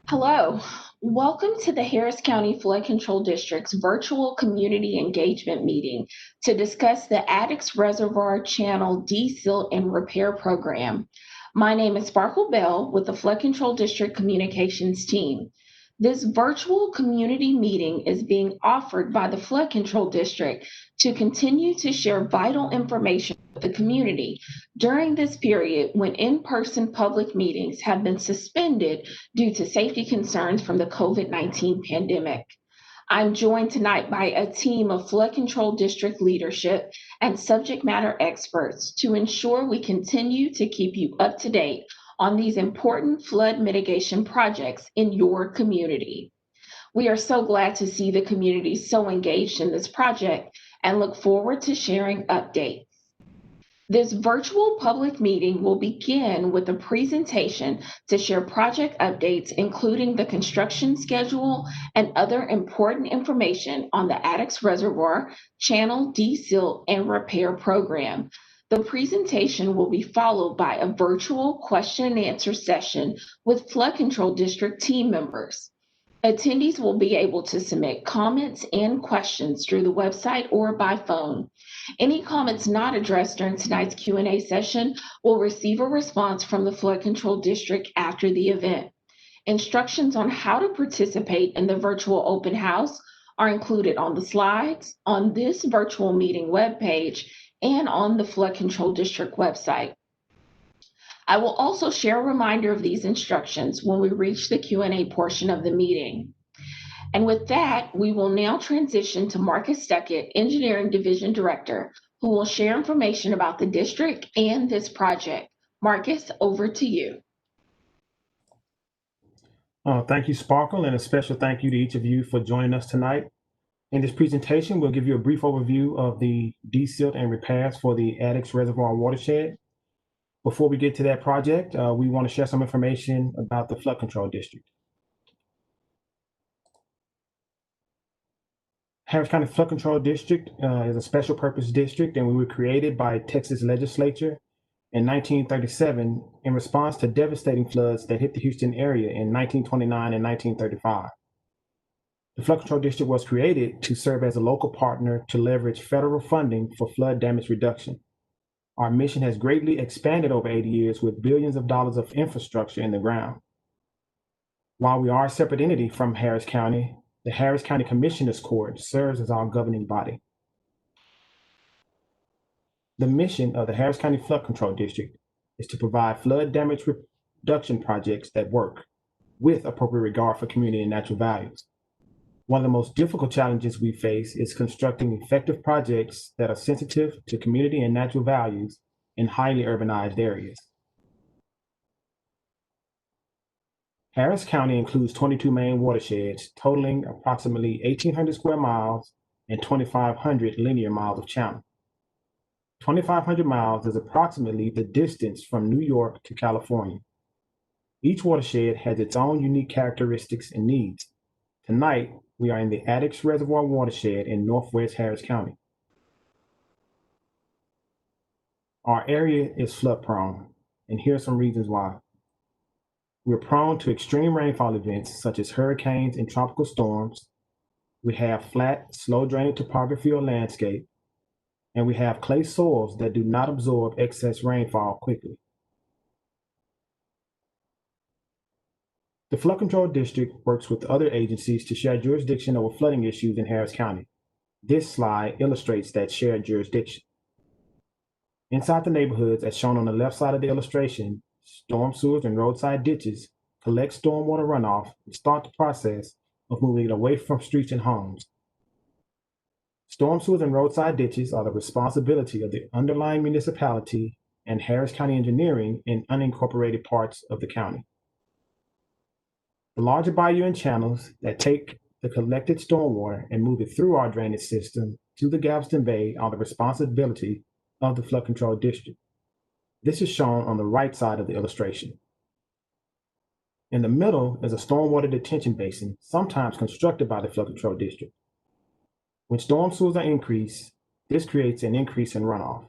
Hello, welcome to the Harris County Flood Control District's virtual community engagement meeting to discuss the Addicks Reservoir Channel Desilt and Repair Program. My name is Sparkle Bell with the Flood Control District Communications team. This virtual community meeting is being offered by the Flood Control District to continue to share vital information with the community during this period when in-person public meetings have been suspended due to safety concerns from the COVID-19 pandemic. I'm joined tonight by a team of flood control district leadership and subject matter experts to ensure we continue to keep you up to date on these important flood mitigation projects in your community. We are so glad to see the community so engaged in this project and look forward to sharing updates. This virtual public meeting will begin with a presentation to share project updates, including the construction schedule and other important information on the Addicks Reservoir Channel Desilt and Repair Program. The presentation will be followed by a virtual question and answer session with Flood Control District team members. Attendees will be able to submit comments and questions through the website or by phone. Any comments not addressed during tonight's Q&A session will receive a response from the Flood Control District after the event. Instructions on how to participate in the virtual open house are included on the slides, on this virtual meeting webpage, and on the Flood Control District website. I will also share a reminder of these instructions when we reach the Q&A portion of the meeting. And with that, we will now transition to Marcus Duckett, Engineering Division Director, who will share information about the district and this project. Marcus, over to you. Thank you, Sparkle, and a special thank you to each of you for joining us tonight. In this presentation, we'll give you a brief overview of the desilt and repairs for the Addicks Reservoir watershed. Before we get to that project, we want to share some information about the Flood Control District. Harris County Flood Control District is a special purpose district, and we were created by Texas legislature in 1937 in response to devastating floods that hit the Houston area in 1929 and 1935. The Flood Control District was created to serve as a local partner to leverage federal funding for flood damage reduction. Our mission has greatly expanded over 80 years with billions of dollars of infrastructure in the ground. While we are a separate entity from Harris County, the Harris County Commissioners Court serves as our governing body. The mission of the Harris County Flood Control District is to provide flood damage reduction projects that work with appropriate regard for community and natural values. One of the most difficult challenges we face is constructing effective projects that are sensitive to community and natural values in highly urbanized areas. Harris County includes 22 main watersheds, totaling approximately 1,800 square miles and 2,500 linear miles of channel. 2,500 miles is approximately the distance from New York to California. Each watershed has its own unique characteristics and needs. Tonight, we are in the Addicks Reservoir watershed in Northwest Harris County. Our area is flood prone, and here are some reasons why. We're prone to extreme rainfall events such as hurricanes and tropical storms. We have flat, slow draining topography or landscape, and we have clay soils that do not absorb excess rainfall quickly. The Flood Control District works with other agencies to share jurisdiction over flooding issues in Harris County. This slide illustrates that shared jurisdiction. Inside the neighborhoods, as shown on the left side of the illustration, storm sewers and roadside ditches collect stormwater runoff and start the process of moving it away from streets and homes. Storm sewers and roadside ditches are the responsibility of the underlying municipality and Harris County Engineering in unincorporated parts of the county. The larger bayou and channels that take the collected stormwater and move it through our drainage system to the Galveston Bay are the responsibility of the Flood Control District. This is shown on the right side of the illustration. In the middle is a stormwater detention basin, sometimes constructed by the Flood Control District. When storm sewers are increased, this creates an increase in runoff.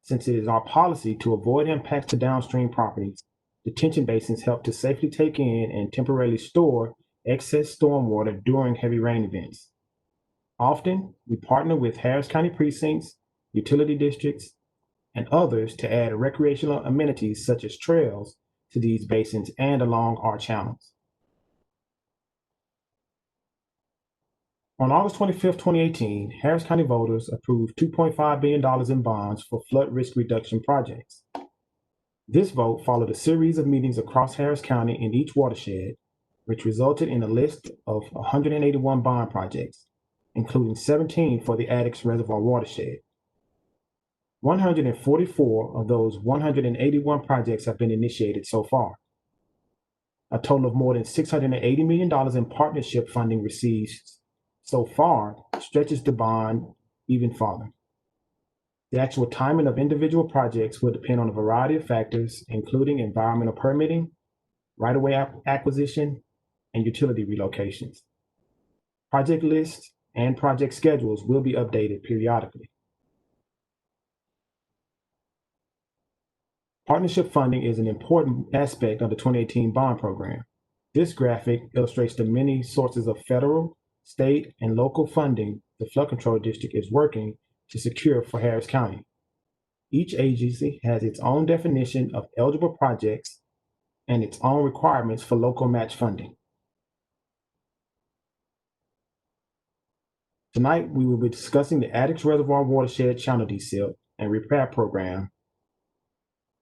Since it is our policy to avoid impacts to downstream properties, detention basins help to safely take in and temporarily store excess stormwater during heavy rain events. Often, we partner with Harris County precincts, utility districts, and others to add recreational amenities such as trails to these basins and along our channels. On August 25, 2018, Harris County voters approved $2.5 billion in bonds for flood risk reduction projects. This vote followed a series of meetings across Harris County in each watershed, which resulted in a list of 181 bond projects, including 17 for the Addicks Reservoir watershed. 144 of those 181 projects have been initiated so far. A total of more than $680 million in partnership funding received so far stretches the bond even farther. The actual timing of individual projects will depend on a variety of factors, including environmental permitting, right-of-way acquisition, and utility relocations. Project lists and project schedules will be updated periodically. Partnership funding is an important aspect of the 2018 bond program. This graphic illustrates the many sources of federal, state, and local funding the Flood Control District is working to secure for Harris County. Each agency has its own definition of eligible projects and its own requirements for local match funding. Tonight, we will be discussing the Addicks Reservoir Watershed Channel Desilt and Repair Program,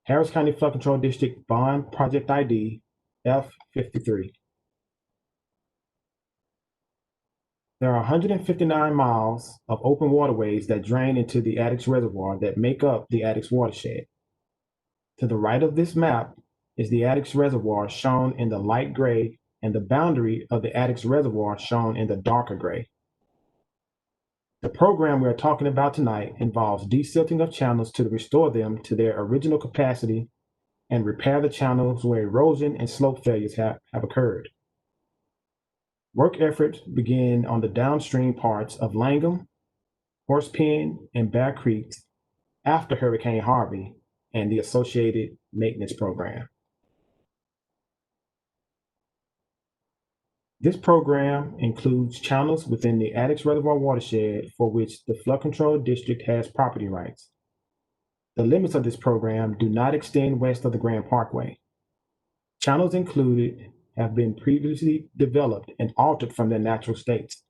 Harris County Flood Control District Bond Project ID F53. There are 159 miles of open waterways that drain into the Addicks Reservoir that make up the Addicks watershed. To the right of this map is the Addicks Reservoir shown in the light gray and the boundary of the Addicks Reservoir shown in the darker gray. The program we are talking about tonight involves desilting of channels to restore them to their original capacity and repair the channels where erosion and slope failures have occurred. Work efforts begin on the downstream parts of Langham, Horse Pen, and Bear Creeks after Hurricane Harvey and the associated maintenance program. This program includes channels within the Addicks Reservoir watershed for which the Flood Control District has property rights. The limits of this program do not extend west of the Grand Parkway. Channels included have been previously developed and altered from their natural states.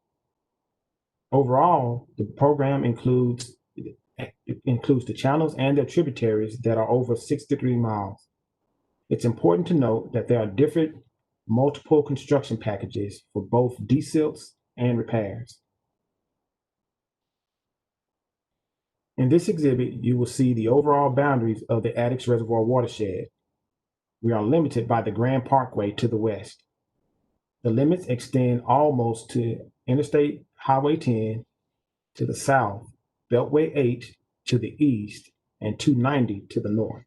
Overall, the program includes the channels and their tributaries that are over 63 miles. It's important to note that there are different multiple construction packages for both desilts and repairs. In this exhibit, you will see the overall boundaries of the Addicks Reservoir watershed. We are limited by the Grand Parkway to the west. The limits extend almost to Interstate Highway 10 to the south, Beltway 8 to the east, and 290 to the north.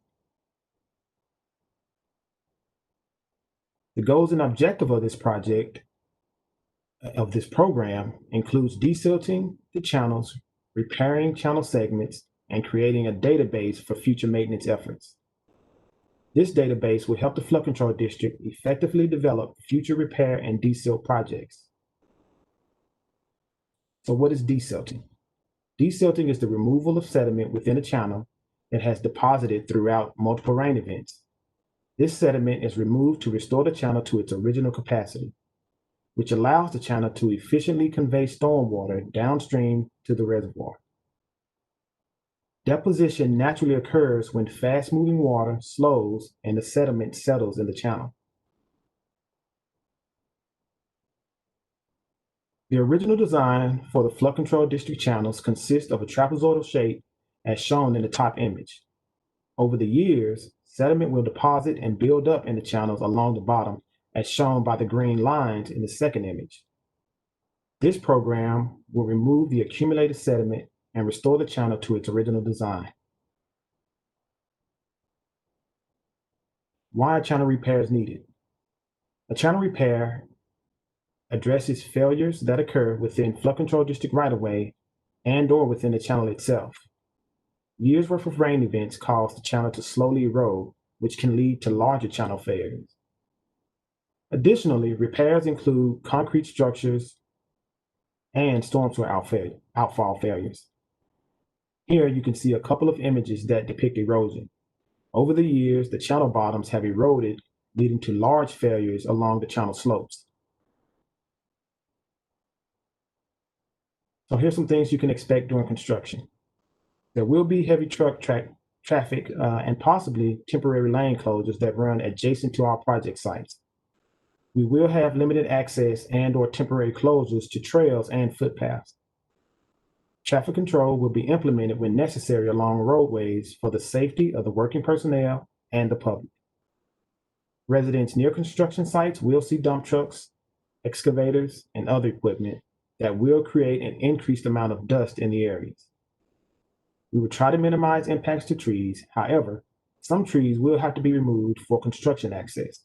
The goals and objective of this program includes desilting the channels, repairing channel segments, and creating a database for future maintenance efforts. This database will help the Flood Control District effectively develop future repair and desilt projects. So what is desilting? Desilting is the removal of sediment within a channel that has deposited throughout multiple rain events. This sediment is removed to restore the channel to its original capacity, which allows the channel to efficiently convey stormwater downstream to the reservoir. Deposition naturally occurs when fast-moving water slows and the sediment settles in the channel. The original design for the Flood Control District channels consists of a trapezoidal shape as shown in the top image. Over the years, sediment will deposit and build up in the channels along the bottom as shown by the green lines in the second image. This program will remove the accumulated sediment and restore the channel to its original design. Why a channel repair is needed? A channel repair addresses failures that occur within Flood Control District right-of-way and/or within the channel itself. Years' worth of rain events cause the channel to slowly erode, which can lead to larger channel failures. Additionally, repairs include concrete structures and storm sewer outfall failures. Here you can see a couple of images that depict erosion. Over the years, the channel bottoms have eroded, leading to large failures along the channel slopes. So here's some things you can expect during construction. There will be heavy truck traffic and possibly temporary lane closures that run adjacent to our project sites. We will have limited access and/or temporary closures to trails and footpaths. Traffic control will be implemented when necessary along roadways for the safety of the working personnel and the public. Residents near construction sites will see dump trucks, excavators, and other equipment that will create an increased amount of dust in the areas. We will try to minimize impacts to trees. However, some trees will have to be removed for construction access.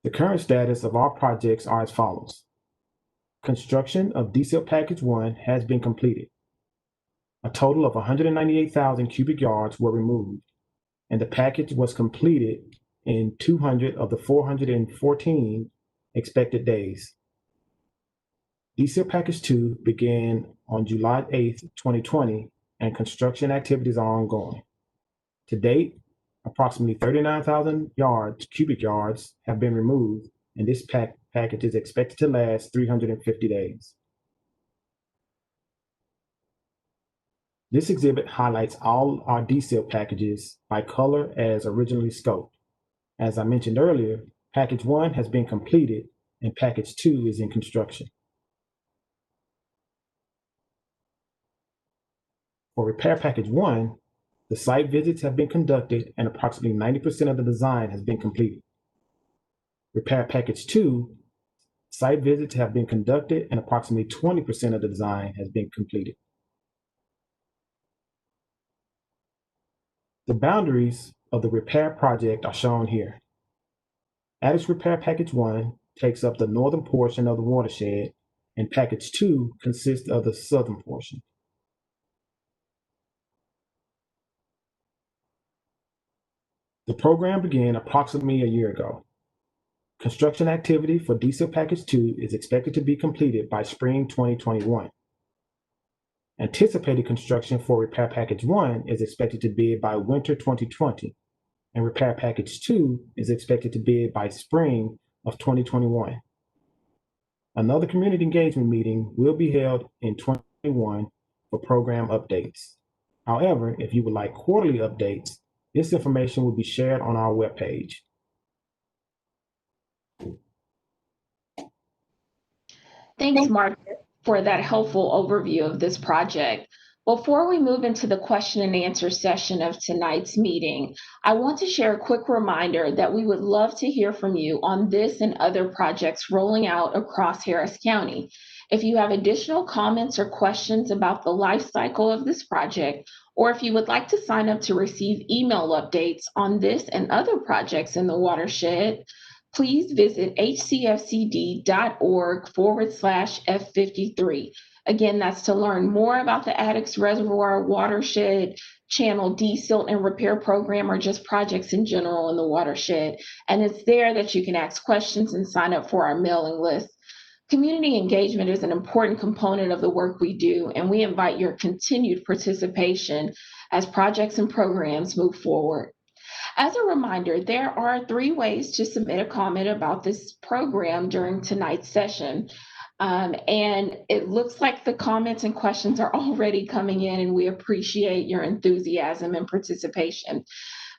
The current status of our projects are as follows. Construction of Desilt Package 1 has been completed. A total of 198,000 cubic yards were removed, and the package was completed in 200 of the 414 expected days. Desilt Package 2 began on July 8, 2020, and construction activities are ongoing. To date, approximately 39,000 cubic yards have been removed, and this package is expected to last 350 days. This exhibit highlights all our Desilt packages by color as originally scoped. As I mentioned earlier, Package 1 has been completed and Package 2 is in construction. For Repair Package 1, the site visits have been conducted and approximately 90% of the design has been completed. Repair Package 2, site visits have been conducted and approximately 20% of the design has been completed. The boundaries of the repair project are shown here. Addicks Repair Package 1 takes up the northern portion of the watershed, and Package 2 consists of the southern portion. The program began approximately a year ago. Construction activity for Desilt Package 2 is expected to be completed by spring 2021. Anticipated construction for Repair Package 1 is expected to bid by winter 2020, and Repair Package 2 is expected to bid by spring of 2021. Another community engagement meeting will be held in 2021 for program updates. However, if you would like quarterly updates, this information will be shared on our webpage. Thanks, Mark, for that helpful overview of this project. Before we move into the question and answer session of tonight's meeting, I want to share a quick reminder that we would love to hear from you on this and other projects rolling out across Harris County. If you have additional comments or questions about the life cycle of this project, or if you would like to sign up to receive email updates on this and other projects in the watershed, please visit hcfcd.org/F53. Again, that's to learn more about the Addicks Reservoir Watershed Channel Desilt and Repair Program, or just projects in general in the watershed. And it's there that you can ask questions and sign up for our mailing list. Community engagement is an important component of the work we do, and we invite your continued participation as projects and programs move forward. As a reminder, there are 3 ways to submit a comment about this program during tonight's session. And it looks like the comments and questions are already coming in, and we appreciate your enthusiasm and participation.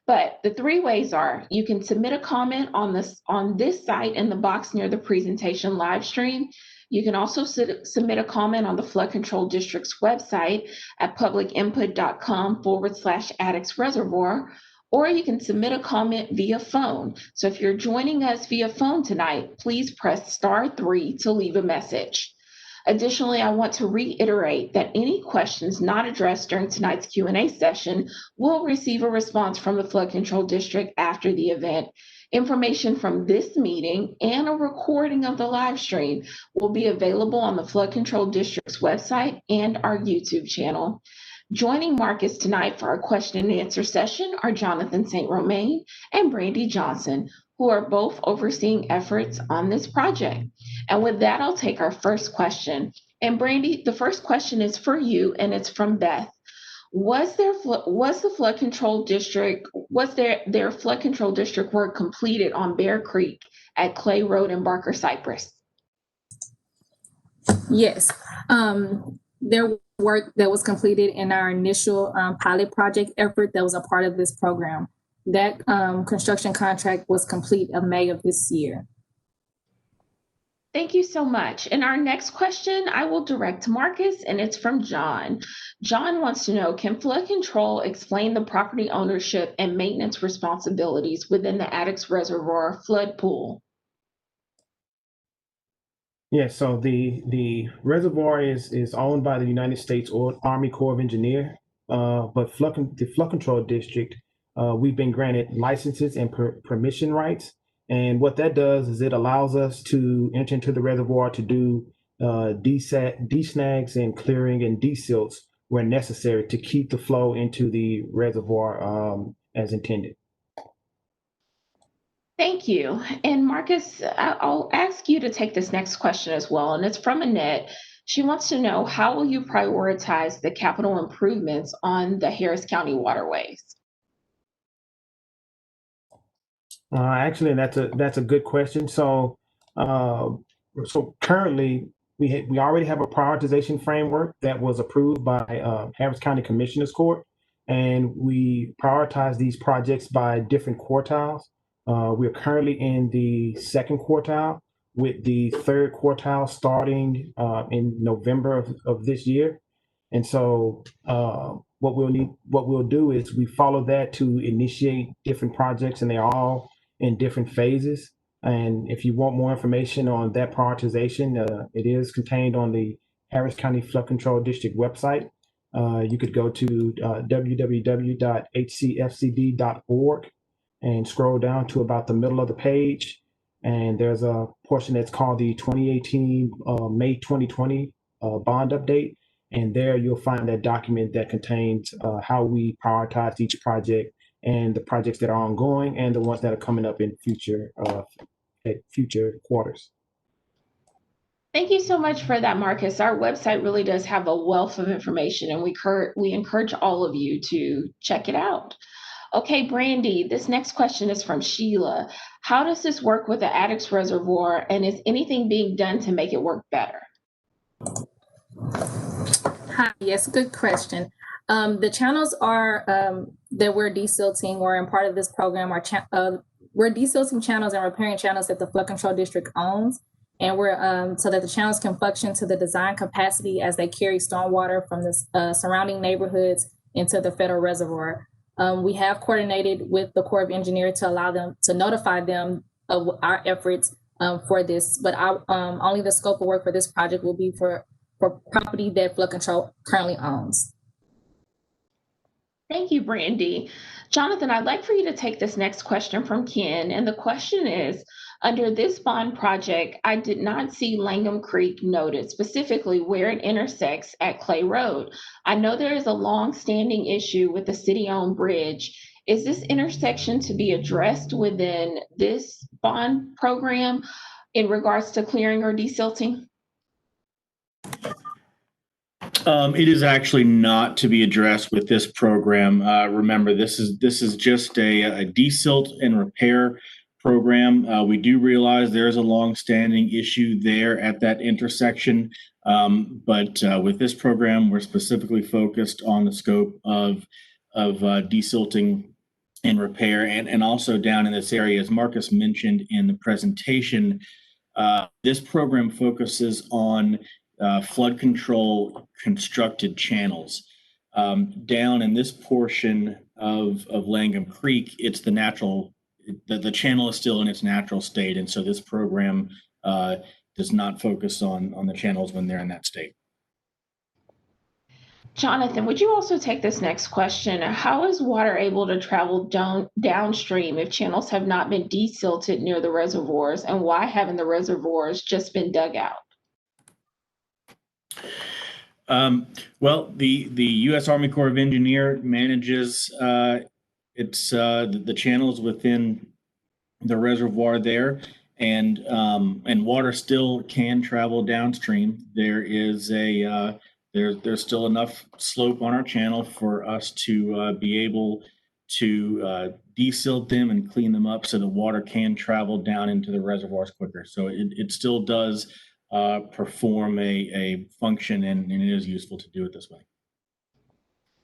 But the 3 ways are: you can submit a comment on this site in the box near the presentation live stream. You can also submit a comment on the Flood Control District's website at publicinput.com/Addicks Reservoir, or you can submit a comment via phone. So if you're joining us via phone tonight, please press *3 to leave a message. Additionally, I want to reiterate that any questions not addressed during tonight's Q&A session will receive a response from the Flood Control District after the event. Information from this meeting and a recording of the live stream will be available on the Flood Control District's website and our YouTube channel. Joining Marcus tonight for our question and answer session are Jonathan St. Romain and Brandy Johnson, who are both overseeing efforts on this project. And with that, I'll take our first question. And Brandy, the first question is for you, and it's from Beth. Was their flood control district work completed on Bear Creek at Clay Road and Barker Cypress? Yes, there work that was completed in our initial pilot project effort that was a part of this program. That construction contract was complete in May of this year. Thank you so much. And our next question I will direct to Marcus, and it's from John. John wants to know, can flood control explain the property ownership and maintenance responsibilities within the Addicks Reservoir flood pool? Yeah, so the reservoir is owned by the United States Army Corps of Engineers, but the flood control district, we've been granted licenses and permission rights. And what that does is it allows us to enter into the reservoir to do desnags and clearing and desilts where necessary to keep the flow into the reservoir as intended. Thank you. And Marcus, I'll ask you to take this next question as well. And it's from Annette. She wants to know, how will you prioritize the capital improvements on the Harris County waterways? Actually, that's a good question. So currently we already have a prioritization framework that was approved by Harris County Commissioners Court, and we prioritize these projects by different quartiles. We're currently in the second quartile, with the third quartile starting in November of this year. And so what we'll do is we follow that to initiate different projects, and they're all in different phases. And if you want more information on that prioritization, it is contained on the Harris County Flood Control District website. You could go to www.hcfcd.org and scroll down to about the middle of the page. And there's a portion that's called the 2018 May 2020 bond update. And there you'll find that document that contains how we prioritize each project and the projects that are ongoing and the ones that are coming up in future quarters. Thank you so much for that, Marcus. Our website really does have a wealth of information, and we encourage all of you to check it out. Okay, Brandy, this next question is from Sheila. How does this work with the Addicks Reservoir, and is anything being done to make it work better? Hi, yes, good question. The channels are that we're desilting or in part of this program are we're desilting channels and repairing channels that the flood control district owns, and we're so that the channels can function to the design capacity as they carry stormwater from the surrounding neighborhoods into the federal reservoir. We have coordinated with the Corps of Engineers to allow them to notify them of our efforts for this, but only the scope of work for this project will be for property that flood control currently owns. Thank you, Brandy. Jonathan, I'd like for you to take this next question from Ken. And the question is, under this bond project, I did not see Langham Creek noted, specifically where it intersects at Clay Road. I know there is a long-standing issue with the city-owned bridge. Is this intersection to be addressed within this bond program in regards to clearing or desilting? It is actually not to be addressed with this program. Remember, this is just a desilt and repair program. We do realize there is a long-standing issue there at that intersection, but with this program, we're specifically focused on the scope of desilting and repair, and also down in this area, as Marcus mentioned in the presentation. This program focuses on flood control constructed channels. Down in this portion of Langham Creek, it's the channel is still in its natural state. And so this program does not focus on the channels when they're in that state. Jonathan, would you also take this next question? How is water able to travel downstream if channels have not been desilted near the reservoirs, and why haven't the reservoirs just been dug out? Well, the U.S. Army Corps of Engineer manages the channels within the reservoir there, and water still can travel downstream. There is there's still enough slope on our channel for us to be able to desilt them and clean them up so the water can travel down into the reservoirs quicker. So it still does perform a function, and it is useful to do it this way.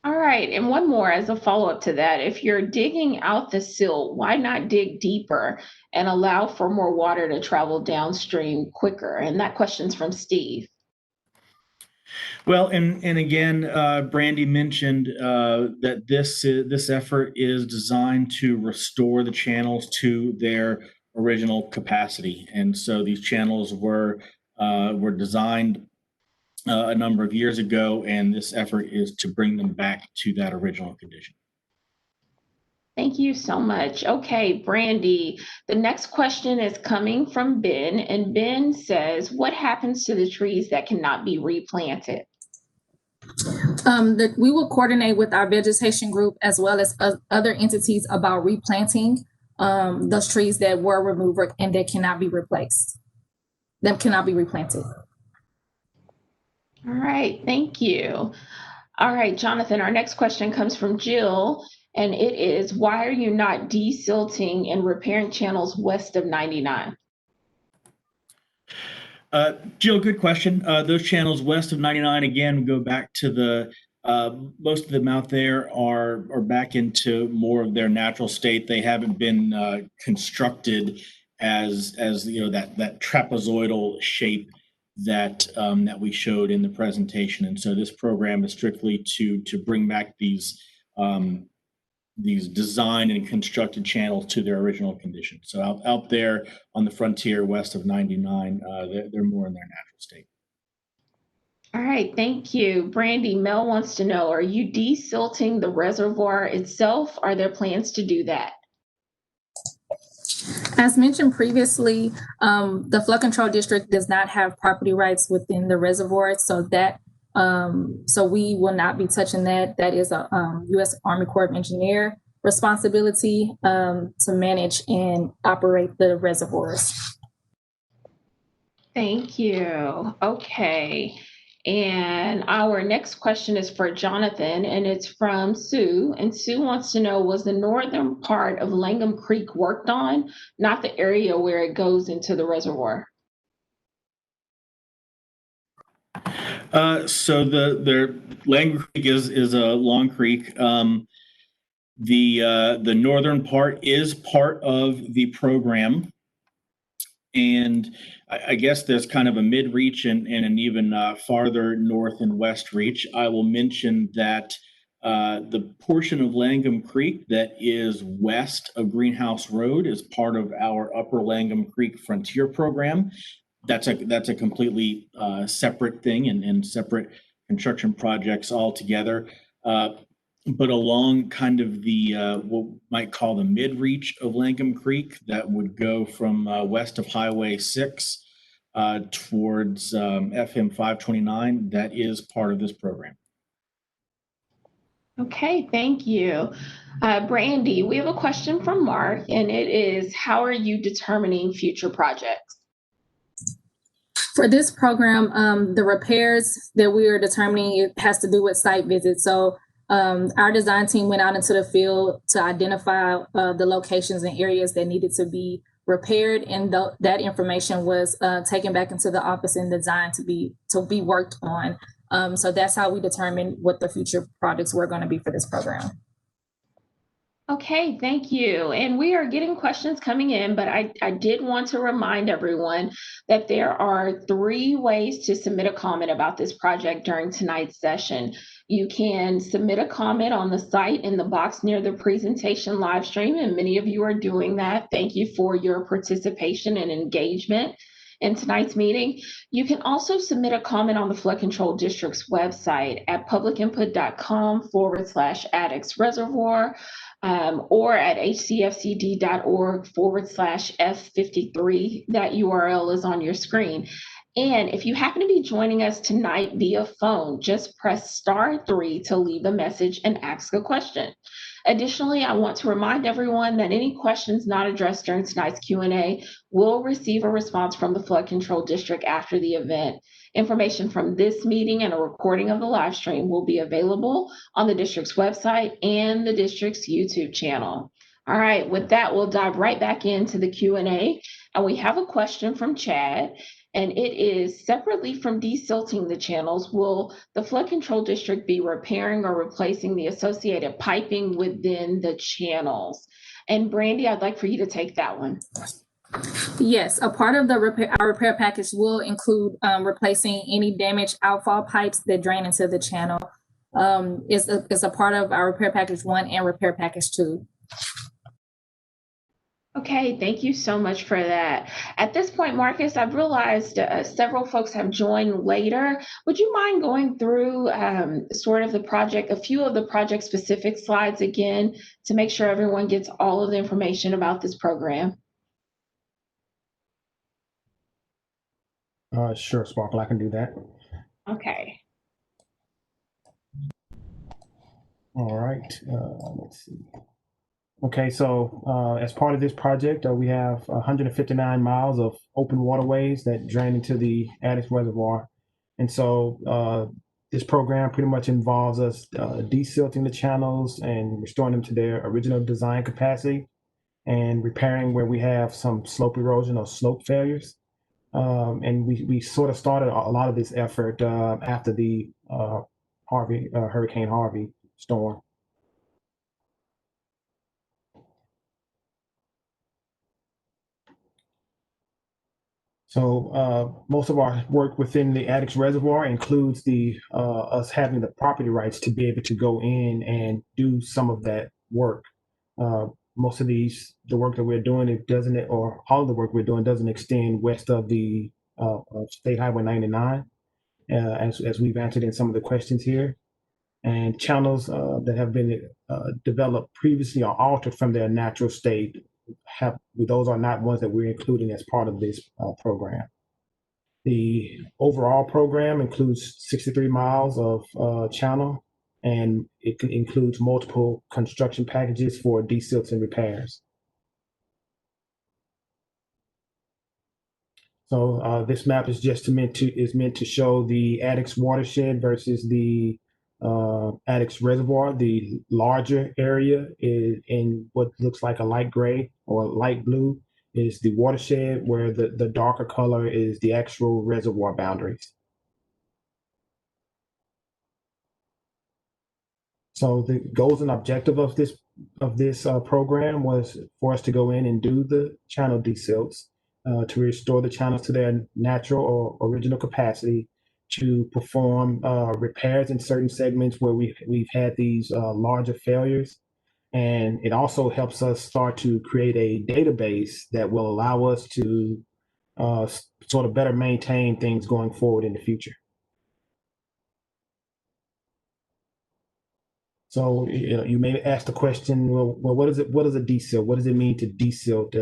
All right, and one more as a follow-up to that. If you're digging out the silt, why not dig deeper and allow for more water to travel downstream quicker? And that question's from Steve. Well, and again, Brandy mentioned that this effort is designed to restore the channels to their original capacity, and so these channels were designed a number of years ago, and this effort is to bring them back to that original condition. Thank you so much. Okay, Brandy, the next question is coming from Ben, and Ben says, what happens to the trees that cannot be replanted? We will coordinate with our vegetation group as well as other entities about replanting those trees that were removed and that cannot be replaced. That cannot be replanted. All right, thank you. All right, Jonathan, our next question comes from Jill, and it is, why are you not desilting and repairing channels west of 99? Jill, good question. Those channels west of 99, again, go back to the most of them out there are back into more of their natural state. They haven't been constructed as you know, that trapezoidal shape that that we showed in the presentation. And so this program is strictly to bring back these designed and constructed channels to their original condition. So out there on the frontier west of 99, they're more in their natural state. All right, thank you. Brandy, Mel wants to know, are you desilting the reservoir itself? Are there plans to do that? As mentioned previously, the flood control district does not have property rights within the reservoir, so that so we will not be touching that. That is a U.S. Army Corps of Engineer responsibility to manage and operate the reservoirs. Thank you. Okay. And our next question is for Jonathan, and it's from Sue. And Sue wants to know, was the northern part of Langham Creek worked on, not the area where it goes into the reservoir? So the Langham Creek is a long creek. The northern part is part of the program, and I guess there's kind of a mid reach and an even farther north and west reach. I will mention that the portion of Langham Creek that is west of Greenhouse Road is part of our Upper Langham Creek Frontier Program. That's a completely separate thing and separate construction projects altogether. But along kind of the what we might call the mid-reach of Langham Creek, that would go from west of Highway 6 towards FM 529, that is part of this program. Okay, thank you. Brandy, we have a question from Mark, and it is, how are you determining future projects? For this program, the repairs that we are determining, it has to do with site visits. So our design team went out into the field to identify the locations and areas that needed to be repaired, and that information was taken back into the office and designed to be worked on. So that's how we determined what the future projects were going to be for this program. Okay, thank you. And we are getting questions coming in, but I did want to remind everyone that there are 3 ways to submit a comment about this project during tonight's session. You can submit a comment on the site in the box near the presentation live stream, and many of you are doing that. Thank you for your participation and engagement in tonight's meeting. You can also submit a comment on the Flood Control District's website at publicinput.com/Addicks Reservoir. Or at hcfcd.org/F53. That URL is on your screen. And if you happen to be joining us tonight via phone, just press *3 to leave a message and ask a question. Additionally, I want to remind everyone that any questions not addressed during tonight's Q&A will receive a response from the Flood Control District after the event. Information from this meeting and a recording of the live stream will be available on the district's website and the district's YouTube channel. All right, with that, we'll dive right back into the Q&A. And we have a question from Chad. And it is, separately from desilting the channels, will the flood control district be repairing or replacing the associated piping within the channels? And Brandy, I'd like for you to take that one. Yes, a part of the our repair package will include replacing any damaged outfall pipes that drain into the channel. Is a part of our repair package 1 and repair package 2. Okay, thank you so much for that. At this point, Marcus, I've realized several folks have joined later. Would you mind going through sort of the project, a few of the project specific slides again to make sure everyone gets all of the information about this program? Sure, Sparkle, I can do that. Okay. All right, let's see. Okay, so as part of this project, we have 159 miles of open waterways that drain into the Addicks Reservoir. And so this program pretty much involves us desilting the channels and restoring them to their original design capacity and repairing where we have some slope erosion or slope failures. And we sort of started a lot of this effort after the Hurricane Harvey storm. So most of our work within the Addicks Reservoir includes us having the property rights to be able to go in and do some of that work. Most of the work that we're doing, or all of the work we're doing doesn't extend west of the State Highway 99, as we've answered in some of the questions here. And channels that have been developed previously or altered from their natural state, those are not ones that we're including as part of this program. The overall program includes 63 miles of channel, and it includes multiple construction packages for desilts and repairs. So this map is just meant to show the Addicks watershed versus the Addicks Reservoir. The larger area is in what looks like a light gray or light blue is the watershed, where the darker color is the actual reservoir boundaries. So the goals and objective of this program was for us to go in and do the channel desilts, to restore the channels to their natural or original capacity, to perform repairs in certain segments where we've had these larger failures. And it also helps us start to create a database that will allow us to sort of better maintain things going forward in the future. So you may ask the question, well, what is it? What is a desilt? What does it mean to desilt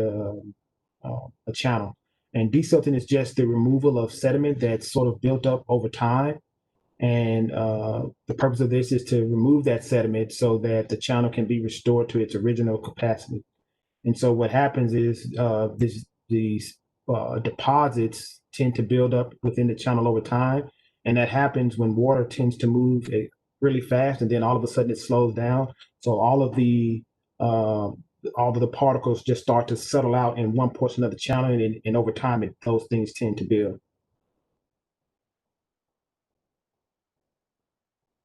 a channel? And desilting is just the removal of sediment that's sort of built up over time. And the purpose of this is to remove that sediment so that the channel can be restored to its original capacity. And so what happens is these deposits tend to build up within the channel over time. And that happens when water tends to move really fast, and then all of a sudden it slows down. So all of the particles just start to settle out in one portion of the channel, and over time, those things tend to build.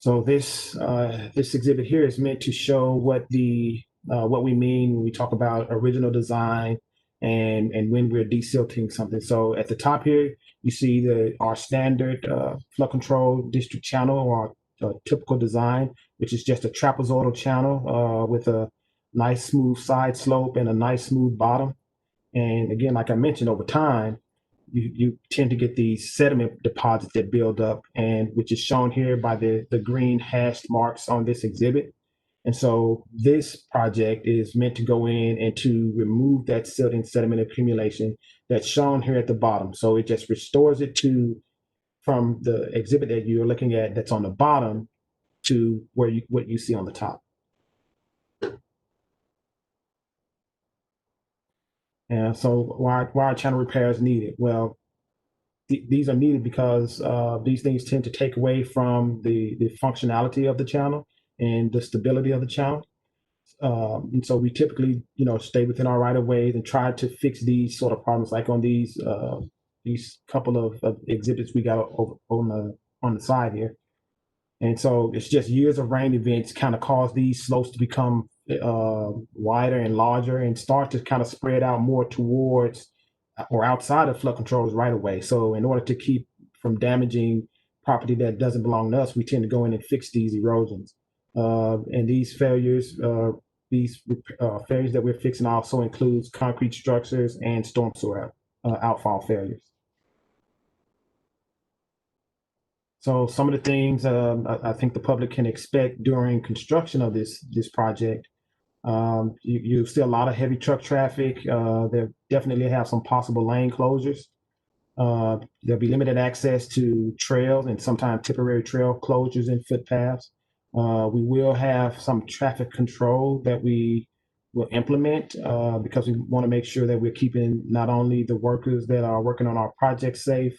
So this exhibit here is meant to show what we mean when we talk about original design and when we're desilting something. So at the top here, you see our standard flood control district channel, or typical design, which is just a trapezoidal channel with a nice smooth side slope and a nice smooth bottom. And again, like I mentioned, over time, you tend to get these sediment deposits that build up, and which is shown here by the green hashed marks on this exhibit. And so this project is meant to go in and to remove that silt and sediment accumulation that's shown here at the bottom. So it just restores it to from the exhibit that you're looking at that's on the bottom to what you see on the top. And so why are channel repairs needed? Well, these are needed because these things tend to take away from the functionality of the channel and the stability of the channel. And so we typically, stay within our right of ways and try to fix these sort of problems, like on these couple of exhibits we got over on the side here. And so it's just years of rain events kind of cause these slopes to become wider and larger and start to kind of spread out more towards or outside of flood controls right away. So in order to keep from damaging property that doesn't belong to us, we tend to go in and fix these erosions. And these failures that we're fixing also includes concrete structures and storm sewer outfall failures. So some of the things I think the public can expect during construction of this project, you see a lot of heavy truck traffic. There definitely have some possible lane closures. There'll be limited access to trails and sometimes temporary trail closures and footpaths. We will have some traffic control that we will implement because we want to make sure that we're keeping not only the workers that are working on our project safe,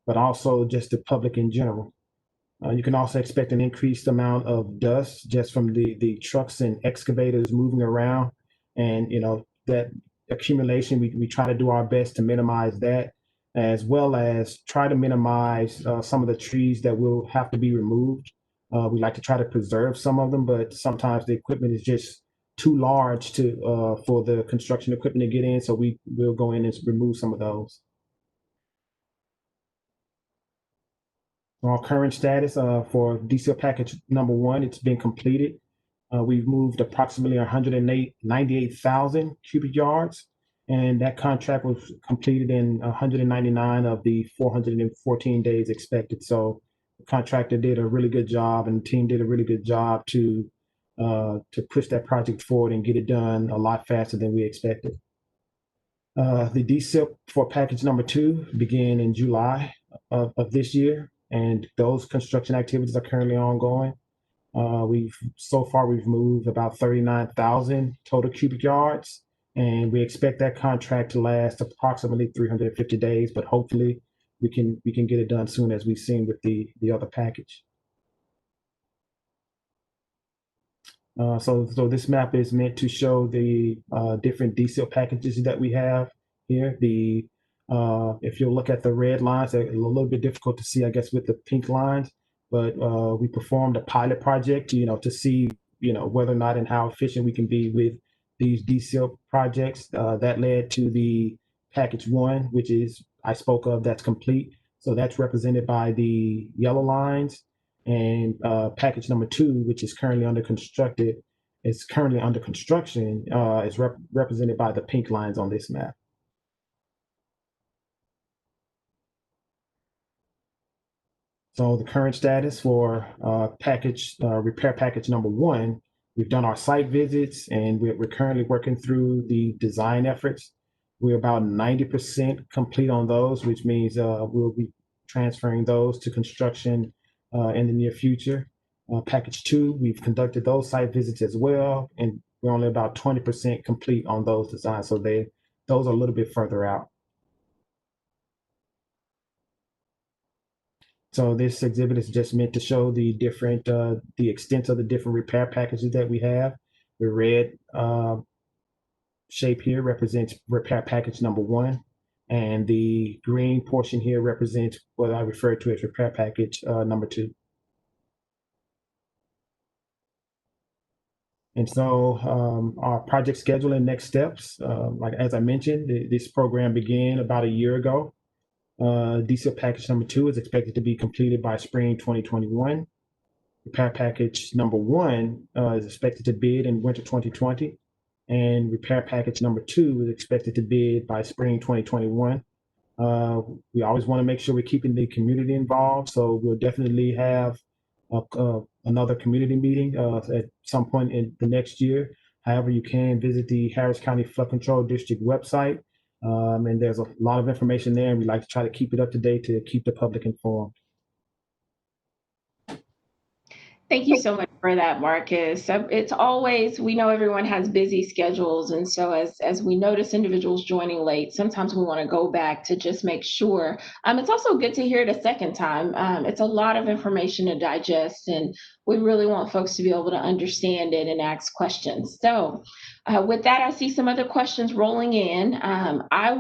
but also just the public in general. You can also expect an increased amount of dust just from the trucks and excavators moving around. And, that accumulation, we try to do our best to minimize that, as well as try to minimize some of the trees that will have to be removed. We like to try to preserve some of them, but sometimes the equipment is just too large for the construction equipment to get in. So we will go in and remove some of those. Our current status for DSIL package number 1, it's been completed. We've moved approximately 198,000 cubic yards, and that contract was completed in 199 of the 414 days expected. So the contractor did a really good job, and the team did a really good job to push that project forward and get it done a lot faster than we expected. The DSIL for package number 2 began in July of this year, and those construction activities are currently ongoing. We've moved about 39,000 total cubic yards, and we expect that contract to last approximately 350 days, but hopefully we can get it done soon, as we've seen with the other package. So this map is meant to show the different DSIL packages that we have here. If you look at the red lines, they're a little bit difficult to see, I guess, with the pink lines, but we performed a pilot project, to see, whether or not and how efficient we can be with these DSIL projects. That led to the package 1, which is I spoke of, that's complete. So that's represented by the yellow lines. And package number 2, which is currently under construction, is represented by the pink lines on this map. So the current status for repair package number 1, we've done our site visits, and we're currently working through the design efforts. We're about 90% complete on those, which means we'll be transferring those to construction in the near future. Package 2, we've conducted those site visits as well, and we're only about 20% complete on those designs. So those are a little bit further out. So this exhibit is just meant to show the extent of the different repair packages that we have. The red shape here represents repair package number 1, and the green portion here represents what I refer to as repair package number 2. And so our project schedule and next steps, like as I mentioned, this program began about a year ago. DSIL package number 2 is expected to be completed by spring 2021. Repair package number 1 is expected to bid in winter 2020. And repair package number 2 is expected to bid by spring 2021. We always want to make sure we're keeping the community involved. So we'll definitely have another community meeting at some point in the next year. However, you can visit the Harris County Flood Control District website, and there's a lot of information there, and we like to try to keep it up to date to keep the public informed. Thank you so much for that, Marcus. It's always, we know everyone has busy schedules. And so as we notice individuals joining late, sometimes we want to go back to just make sure. It's also good to hear it a second time. It's a lot of information to digest, and we really want folks to be able to understand it and ask questions. So with that, I see some other questions rolling in. I'd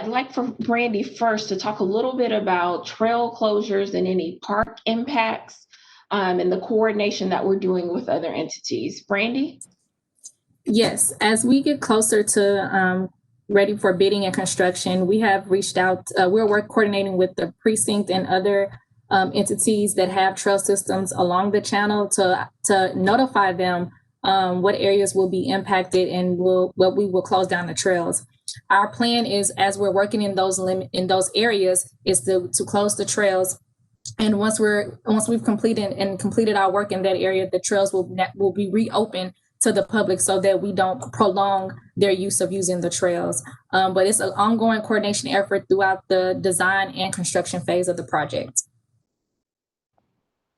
like for Brandy first to talk a little bit about trail closures and any park impacts. And the coordination that we're doing with other entities. Brandy? Yes, as we get closer to ready for bidding and construction, we have reached out, we're coordinating with the precinct and other entities that have trail systems along the channel to notify them what areas will be impacted and what we will close down the trails. Our plan is, as we're working in those areas, is to close the trails. And once we've completed our work in that area, the trails will be reopened to the public so that we don't prolong their use of using the trails. But it's an ongoing coordination effort throughout the design and construction phase of the project.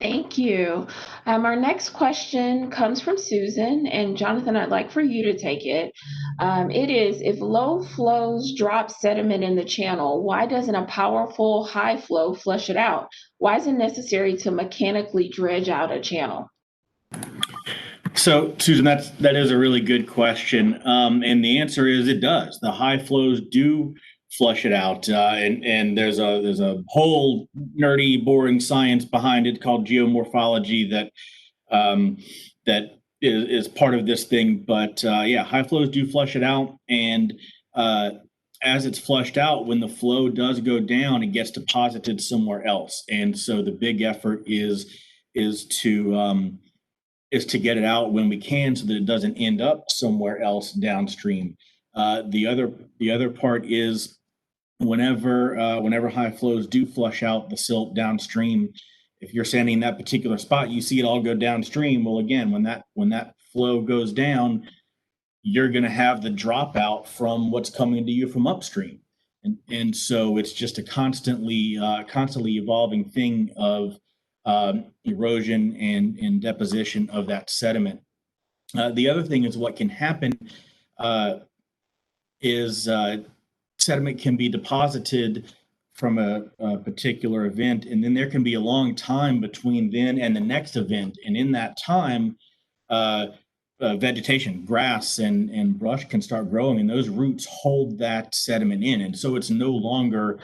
Thank you. Our next question comes from Susan, and Jonathan, I'd like for you to take it. It is, if low flows drop sediment in the channel, why doesn't a powerful high flow flush it out? Why is it necessary to mechanically dredge out a channel? So, Susan, that is a really good question, and the answer is it does. The high flows do flush it out, and there's a whole nerdy, boring science behind it called geomorphology that is part of this thing. But yeah, high flows do flush it out, and as it's flushed out, when the flow does go down, it gets deposited somewhere else. And so the big effort is to get it out when we can, so that it doesn't end up somewhere else downstream. The other part is whenever high flows do flush out the silt downstream, if you're standing in that particular spot, you see it all go downstream. Well, again, when that flow goes down, you're going to have the dropout from what's coming to you from upstream, and so it's just a constantly evolving thing of erosion and deposition of that sediment. The other thing is what can happen is sediment can be deposited from a particular event, and then there can be a long time between then and the next event. And in that time, vegetation, grass and brush can start growing, and those roots hold that sediment in. And so it's no longer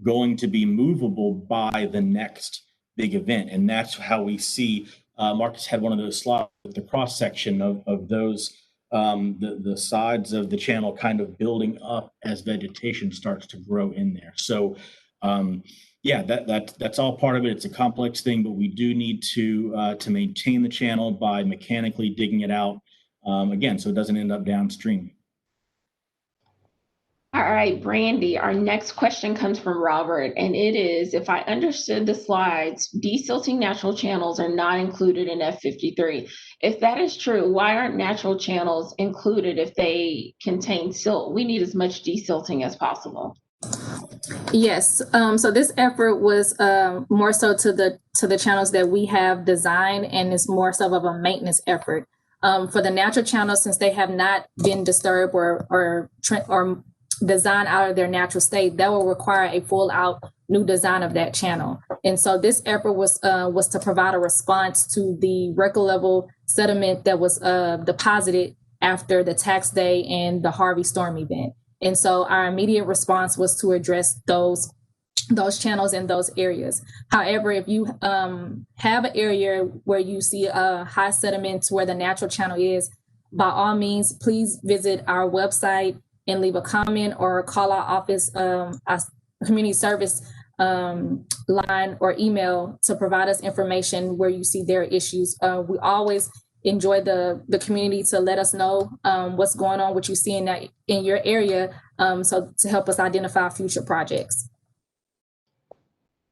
going to be movable by the next big event. And that's how we see, Marcus had one of those slides with the cross section of those, the sides of the channel kind of building up as vegetation starts to grow in there. So yeah, that's all part of it. It's a complex thing, but we do need to maintain the channel by mechanically digging it out, again, so it doesn't end up downstream. All right, Brandy, our next question comes from Robert, and it is, if I understood the slides, desilting natural channels are not included in F53. If that is true, why aren't natural channels included if they contain silt? We need as much desilting as possible. Yes, so this effort was more so to the channels that we have designed, and it's more so of a maintenance effort. For the natural channels, since they have not been disturbed or designed out of their natural state, that will require a full out new design of that channel. And so this effort was to provide a response to the record level sediment that was deposited after the tax day and the Harvey storm event. And so our immediate response was to address those channels in those areas. However, if you have an area where you see a high sediment where the natural channel is, by all means, please visit our website and leave a comment or call our office, our community service line or email to provide us information where you see their issues. We always enjoy the community to let us know what's going on, what you see in your area, so to help us identify future projects.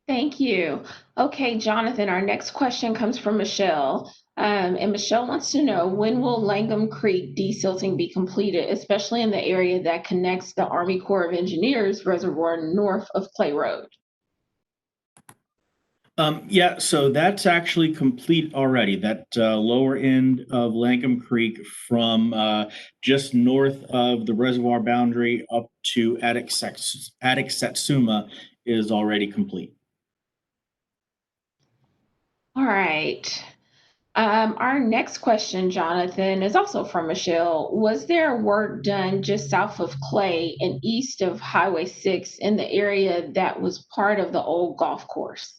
Thank you. Okay, Jonathan, our next question comes from Michelle. And Michelle wants to know, when will Langham Creek desilting be completed, especially in the area that connects the Army Corps of Engineers Reservoir north of Clay Road? Yeah, so that's actually complete already. That lower end of Langham Creek from just north of the reservoir boundary up to Addicks Satsuma is already complete. All right. Our next question, Jonathan, is also from Michelle. Was there work done just south of Clay and east of Highway 6 in the area that was part of the old golf course?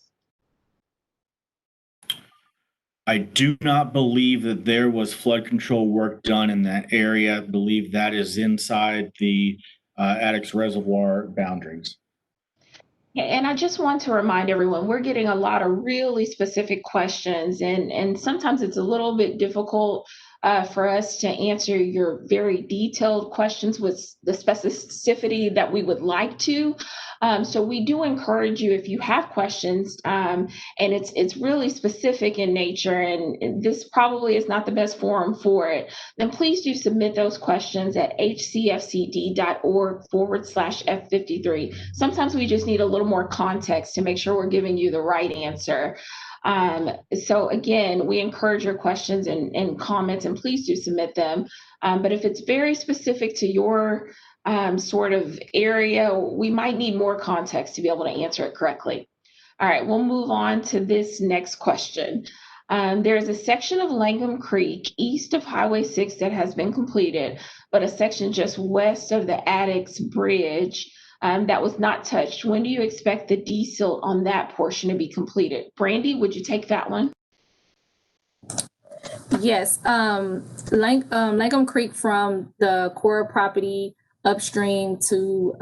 I do not believe that there was flood control work done in that area. I believe that is inside the Addicks Reservoir boundaries. And I just want to remind everyone, we're getting a lot of really specific questions, and sometimes it's a little bit difficult for us to answer your very detailed questions with the specificity that we would like to. So we do encourage you, if you have questions, and it's really specific in nature, and this probably is not the best forum for it, then please do submit those questions at hcfcd.org/F53. Sometimes we just need a little more context to make sure we're giving you the right answer. So again, we encourage your questions and comments, and please do submit them. But if it's very specific to your sort of area, we might need more context to be able to answer it correctly. All right, we'll move on to this next question. There's a section of Langham Creek east of Highway 6 that has been completed, but a section just west of the Addicks Bridge that was not touched. When do you expect the desilt on that portion to be completed? Brandy, would you take that one? Yes, Langham Creek from the core property upstream to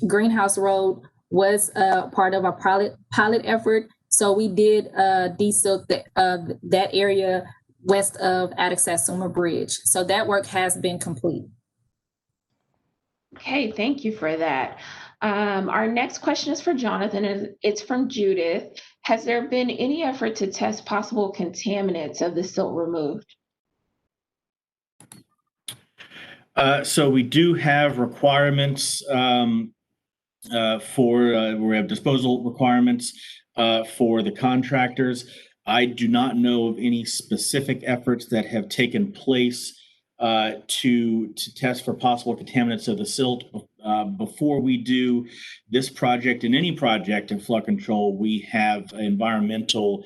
Greenhouse Road was part of a pilot effort. So we did desilt that area west of Addicks Satsuma Bridge. So that work has been complete. Okay, thank you for that. Our next question is for Jonathan, and it's from Judith. Has there been any effort to test possible contaminants of the silt removed? So we do have requirements we have disposal requirements for the contractors. I do not know of any specific efforts that have taken place to test for possible contaminants of the silt. Before we do this project and any project in flood control, we have environmental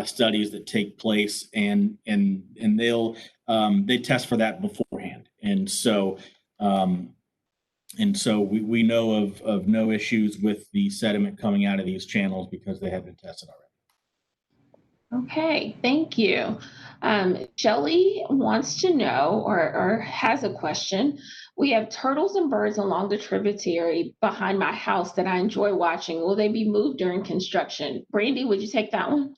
studies that take place, and they test for that beforehand. And so we know of no issues with the sediment coming out of these channels because they have been tested already. Okay, thank you. Shelley wants to know or has a question. We have turtles and birds along the tributary behind my house that I enjoy watching. Will they be moved during construction? Brandy, would you take that one?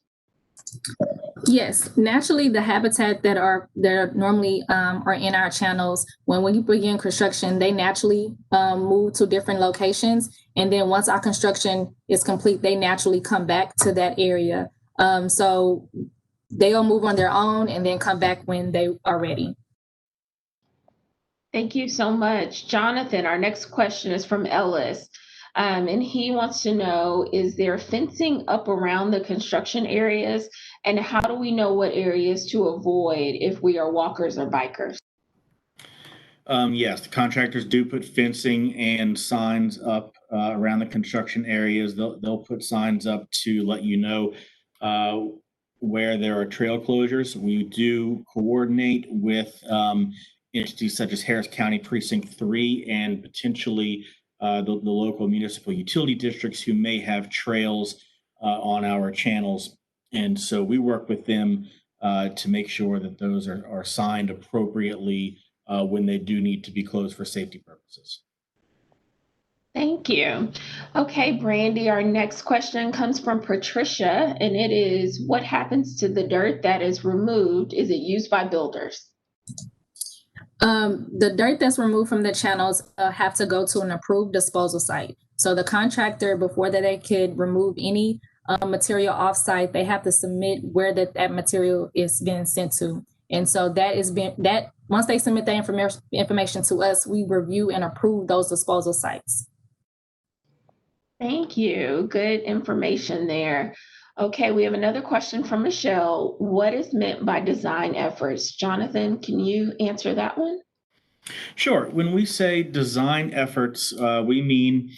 Yes, naturally, the habitat that normally are in our channels, when we begin construction, they naturally move to different locations. And then once our construction is complete, they naturally come back to that area. So they'll move on their own and then come back when they are ready. Thank you so much. Jonathan, our next question is from Ellis. And he wants to know, is there fencing up around the construction areas? And how do we know what areas to avoid if we are walkers or bikers? Yes, the contractors do put fencing and signs up around the construction areas. They'll put signs up to let you know where there are trail closures. We do coordinate with entities such as Harris County Precinct 3 and potentially the local municipal utility districts who may have trails on our channels. And so we work with them to make sure that those are signed appropriately when they do need to be closed for safety purposes. Thank you. Okay, Brandy, our next question comes from Patricia, and it is, what happens to the dirt that is removed? Is it used by builders? The dirt that's removed from the channels have to go to an approved disposal site. So the contractor, before that they could remove any material offsite, they have to submit where that material is being sent to. And so that once they submit that information to us, we review and approve those disposal sites. Thank you. Good information there. Okay, we have another question from Michelle. What is meant by design efforts? Jonathan, can you answer that one? Sure. When we say design efforts, we mean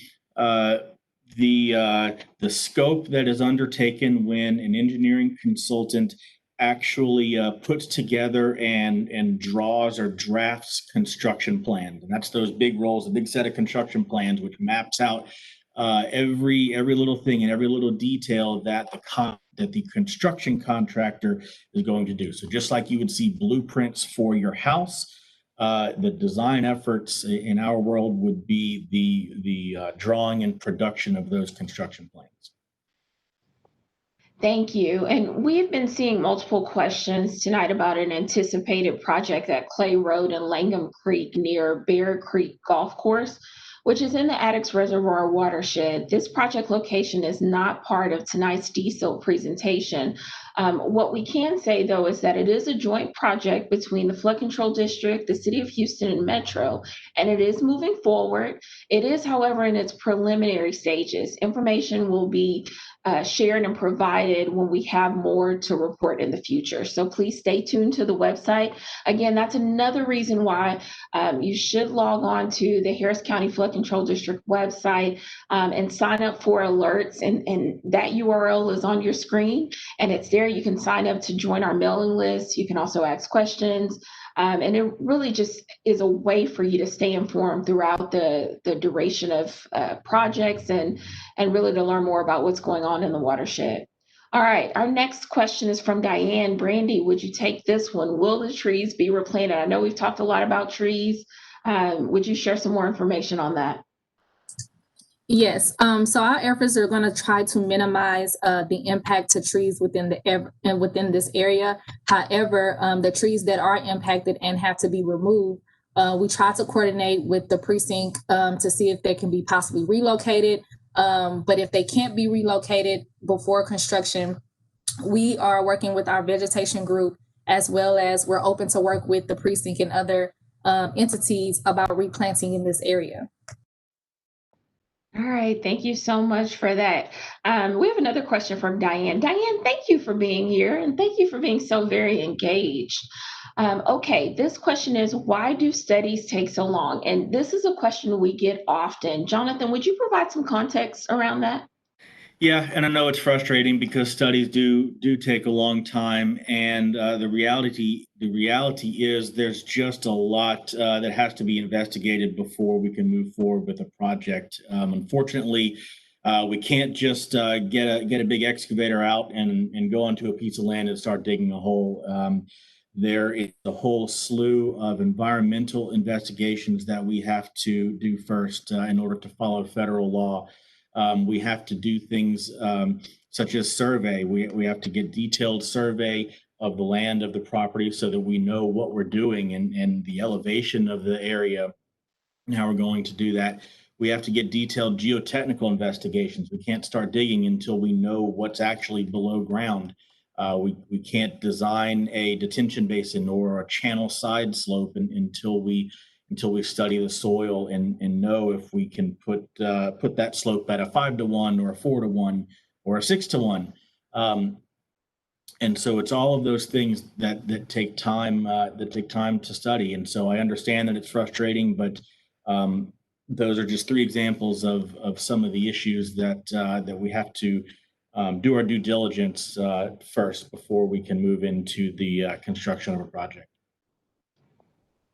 the scope that is undertaken when an engineering consultant actually puts together and draws or drafts construction plans. And that's those big rolls, a big set of construction plans, which maps out every little thing and every little detail that the construction contractor is going to do. So just like you would see blueprints for your house, the design efforts in our world would be the drawing and production of those construction plans. Thank you. And we've been seeing multiple questions tonight about an anticipated project at Clay Road and Langham Creek near Bear Creek Golf Course, which is in the Addicks Reservoir watershed. This project location is not part of tonight's DSILT presentation. What we can say, though, is that it is a joint project between the Flood Control District, the City of Houston, and Metro, and it is moving forward. It is, however, in its preliminary stages. Information will be shared and provided when we have more to report in the future. So please stay tuned to the website. Again, that's another reason why you should log on to the Harris County Flood Control District website and sign up for alerts. And that URL is on your screen and it's there. You can sign up to join our mailing list. You can also ask questions. And it really just is a way for you to stay informed throughout the duration of projects and really to learn more about what's going on in the watershed. All right, our next question is from Diane. Brandy, would you take this one? Will the trees be replanted? I know we've talked a lot about trees. Would you share some more information on that? Yes. So our efforts are going to try to minimize the impact to trees within this area. However, the trees that are impacted and have to be removed, we try to coordinate with the precinct to see if they can be possibly relocated. But if they can't be relocated before construction, we are working with our vegetation group, as well as we're open to work with the precinct and other entities about replanting in this area. All right, thank you so much for that. We have another question from Diane. Diane, thank you for being here and thank you for being so very engaged. Okay, this question is, why do studies take so long? And this is a question we get often. Jonathan, would you provide some context around that? Yeah, and I know it's frustrating because studies do take a long time, and the reality is there's just a lot that has to be investigated before we can move forward with a project. Unfortunately, we can't just get a big excavator out and go onto a piece of land and start digging a hole. There is a whole slew of environmental investigations that we have to do first in order to follow federal law. We have to do things such as survey. We have to get detailed survey of the land of the property so that we know what we're doing and the elevation of the area and how we're going to do that. We have to get detailed geotechnical investigations. We can't start digging until we know what's actually below ground. We can't design a detention basin or a channel side slope until we study the soil and know if we can put that slope at a 5-to-1 or a 4-to-1 or a 6-to-1. And so it's all of those things that take time to study. And so I understand that it's frustrating, but those are just 3 examples of some of the issues that we have to do our due diligence first before we can move into the construction of a project.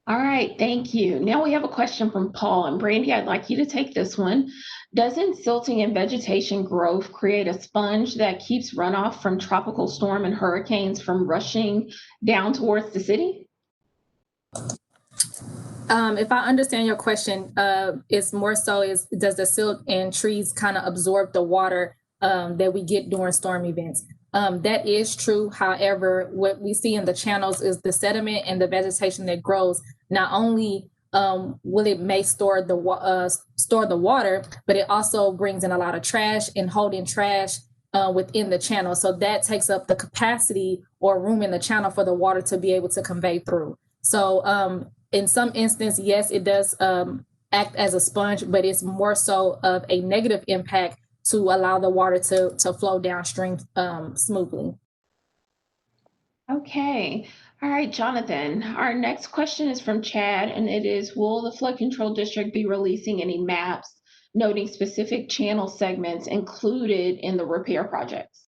All right, thank you. Now we have a question from Paul. And Brandy, I'd like you to take this one. Doesn't silting and vegetation growth create a sponge that keeps runoff from tropical storm and hurricanes from rushing down towards the city? If I understand your question, it's more so does the silt and trees kind of absorb the water that we get during storm events? That is true. However, what we see in the channels is the sediment and the vegetation that grows not only it may store the water, but it also brings in a lot of trash and holding trash within the channel. So that takes up the capacity or room in the channel for the water to be able to convey through. So in some instance, yes, it does act as a sponge, but it's more so of a negative impact to allow the water to flow downstream smoothly. Okay. All right, Jonathan. Our next question is from Chad, and it is, will the flood control district be releasing any maps noting specific channel segments included in the repair projects?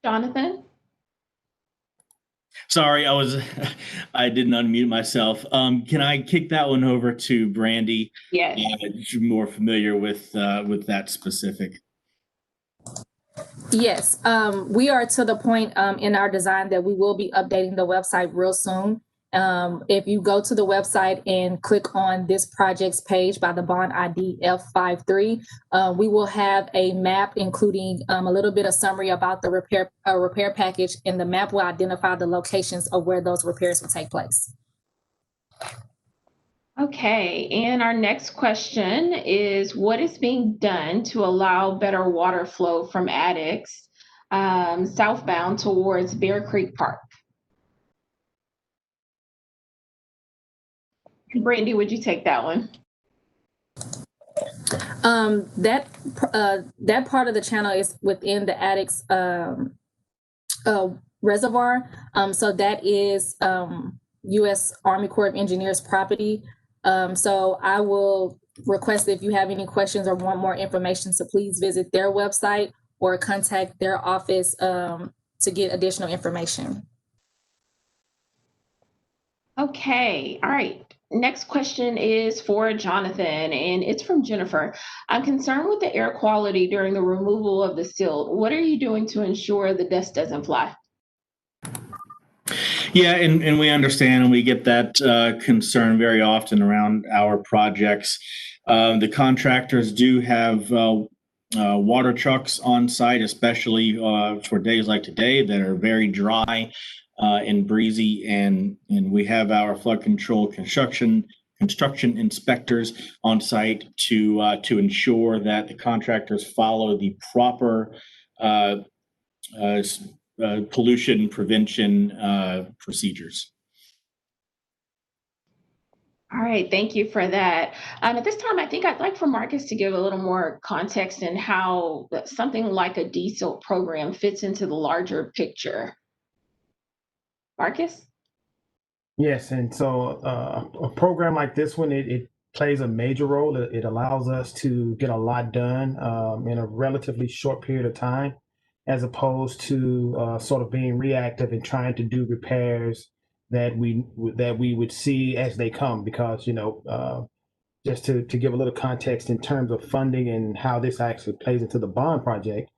Jonathan? Sorry, I didn't unmute myself. Can I kick that one over to Brandy? Yes. You're more familiar with that specific. Yes, we are to the point in our design that we will be updating the website real soon. If you go to the website and click on this project's page by the bond ID F53, we will have a map including a little bit of summary about the repair package, and the map will identify the locations of where those repairs will take place. Okay, and our next question is, what is being done to allow better water flow from Addicks southbound towards Bear Creek Park? Brandy, would you take that one? That part of the channel is within the Addicks Reservoir. So that is U.S. Army Corps of Engineers property. So I will request, if you have any questions or want more information, so please visit their website or contact their office to get additional information. Okay, all right. Next question is for Jonathan, and it's from Jennifer. I'm concerned with the air quality during the removal of the silt. What are you doing to ensure the dust doesn't fly? Yeah, and we understand, and we get that concern very often around our projects. The contractors do have water trucks on site, especially for days like today that are very dry and breezy, and we have our flood control construction inspectors on site to ensure that the contractors follow the proper pollution prevention procedures. All right, thank you for that. At this time, I think I'd like for Marcus to give a little more context in how something like a DSILT program fits into the larger picture. Marcus? Yes, and so a program like this one, it plays a major role. It allows us to get a lot done in a relatively short period of time, as opposed to sort of being reactive and trying to do repairs that we would see as they come. Because just to give a little context in terms of funding and how this actually plays into the bond project,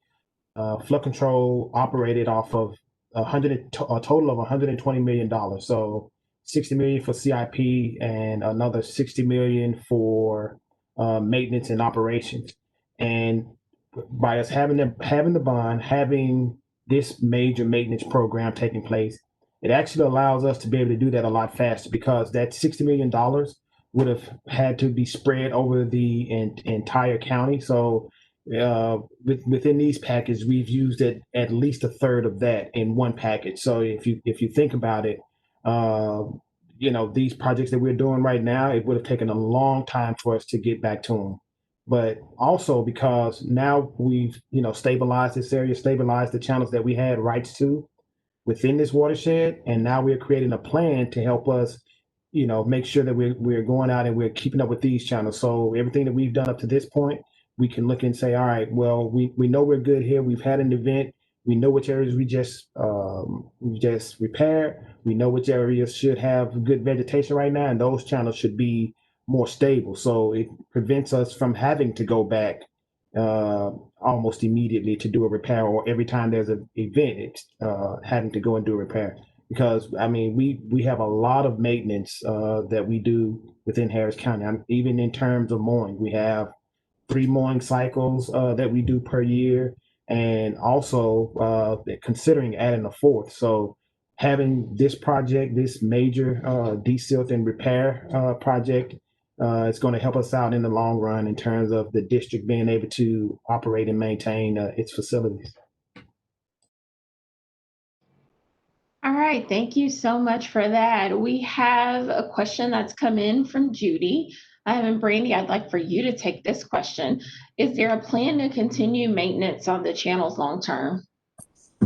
flood control operated off of a total of $120 million. So 60 million for CIP and another 60 million for maintenance and operations. And by us having the bond, having this major maintenance program taking place, it actually allows us to be able to do that a lot faster, because that $60 million would have had to be spread over the entire county. So within these packages, we've used at least a third of that in one package. So if you think about it, these projects that we're doing right now, it would have taken a long time for us to get back to them. But also because now we've stabilized this area, stabilized the channels that we had rights to within this watershed, and now we're creating a plan to help us make sure that we're going out and we're keeping up with these channels. So everything that we've done up to this point, we can look and say, all right, well, we know we're good here. We've had an event. We know which areas we just repaired. We know which areas should have good vegetation right now, and those channels should be more stable. So it prevents us from having to go back almost immediately to do a repair, or every time there's an event, it's having to go and do a repair. Because we have a lot of maintenance that we do within Harris County. Even in terms of mowing, we have 3 mowing cycles that we do per year, and also considering adding a fourth. So having this project, this major desilt and repair project, it's going to help us out in the long run in terms of the district being able to operate and maintain its facilities. All right, thank you so much for that. We have a question that's come in from Judy. And Brandy, I'd like for you to take this question. Is there a plan to continue maintenance on the channels long term?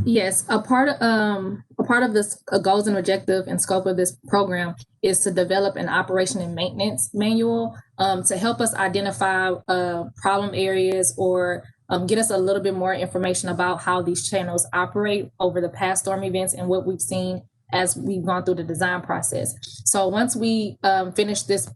Yes, a part of this goals and objective and scope of this program is to develop an operation and maintenance manual to help us identify problem areas or get us a little bit more information about how these channels operate over the past storm events and what we've seen as we've gone through the design process. So once we finish this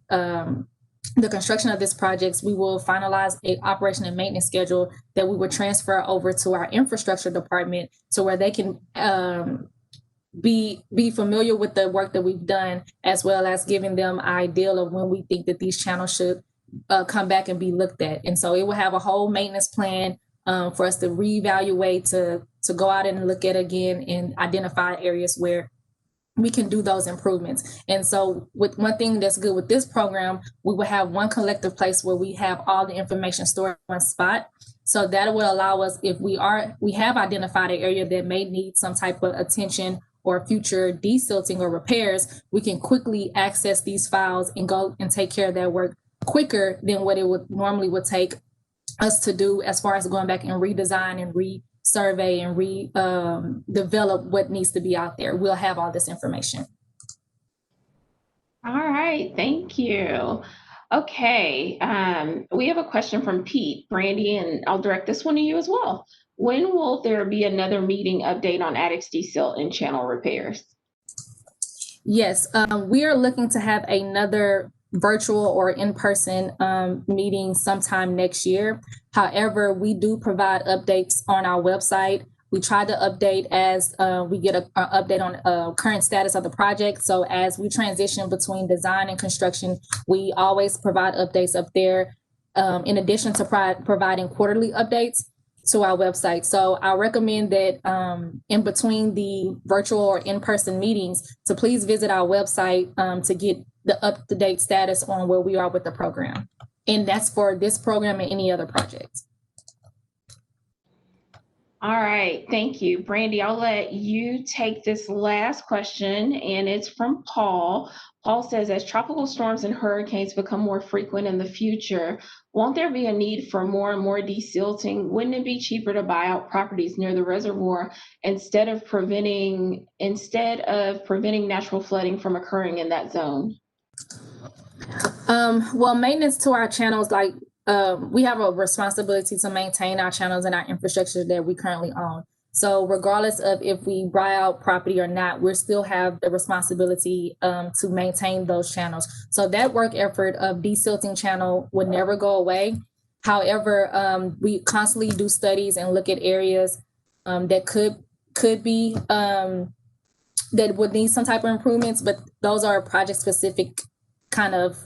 the construction of this project, we will finalize a operation and maintenance schedule that we will transfer over to our infrastructure department so where they can be familiar with the work that we've done, as well as giving them an idea of when we think that these channels should come back and be looked at. And so it will have a whole maintenance plan for us to reevaluate, to go out and look at again and identify areas where we can do those improvements. And so with one thing that's good with this program, we will have one collective place where we have all the information stored in one spot. So that will allow us, if we have identified an area that may need some type of attention or future desilting or repairs, we can quickly access these files and go and take care of that work quicker than what it would normally would take us to do as far as going back and redesign and survey and develop what needs to be out there. We'll have all this information. All right, thank you. Okay, we have a question from Pete, Brandy, and I'll direct this one to you as well. When will there be another meeting update on Addicks Desilt and channel repairs? Yes, we are looking to have another virtual or in-person meeting sometime next year. However, we do provide updates on our website. We try to update as we get an update on current status of the project. So as we transition between design and construction, we always provide updates up there, in addition to providing quarterly updates to our website. So I recommend that in between the virtual or in-person meetings, to please visit our website to get the up-to-date status on where we are with the program. And that's for this program and any other project. All right, thank you. Brandy, I'll let you take this last question, and it's from Paul. Paul says, as tropical storms and hurricanes become more frequent in the future, won't there be a need for more and more desilting? Wouldn't it be cheaper to buy out properties near the reservoir instead of preventing natural flooding from occurring in that zone? Well, maintenance to our channels, like we have a responsibility to maintain our channels and our infrastructure that we currently own. So regardless of if we buy out property or not, we still have the responsibility to maintain those channels. So that work effort of desilting channel would never go away. However, we constantly do studies and look at areas that could be that would need some type of improvements, but those are project specific kind of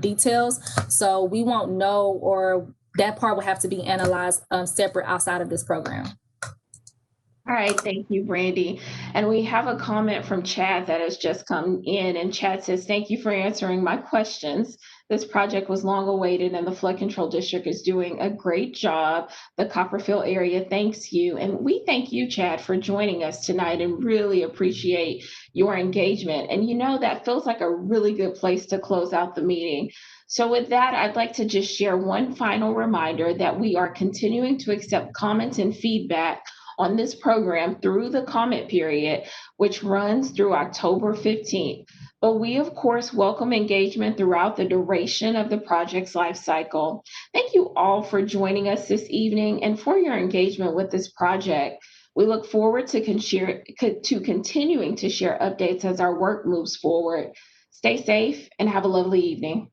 details. So we won't know, or that part will have to be analyzed separate outside of this program. All right, thank you, Brandy. And we have a comment from Chad that has just come in, and Chad says, thank you for answering my questions. This project was long awaited and the Flood Control District is doing a great job. The Copperfield area thanks you. And we thank you, Chad, for joining us tonight and really appreciate your engagement. And you know, that feels like a really good place to close out the meeting. So with that, I'd like to just share one final reminder that we are continuing to accept comments and feedback on this program through the comment period, which runs through October 15th. But we, of course, welcome engagement throughout the duration of the project's life cycle. Thank you all for joining us this evening and for your engagement with this project. We look forward to continuing to share updates as our work moves forward. Stay safe and have a lovely evening.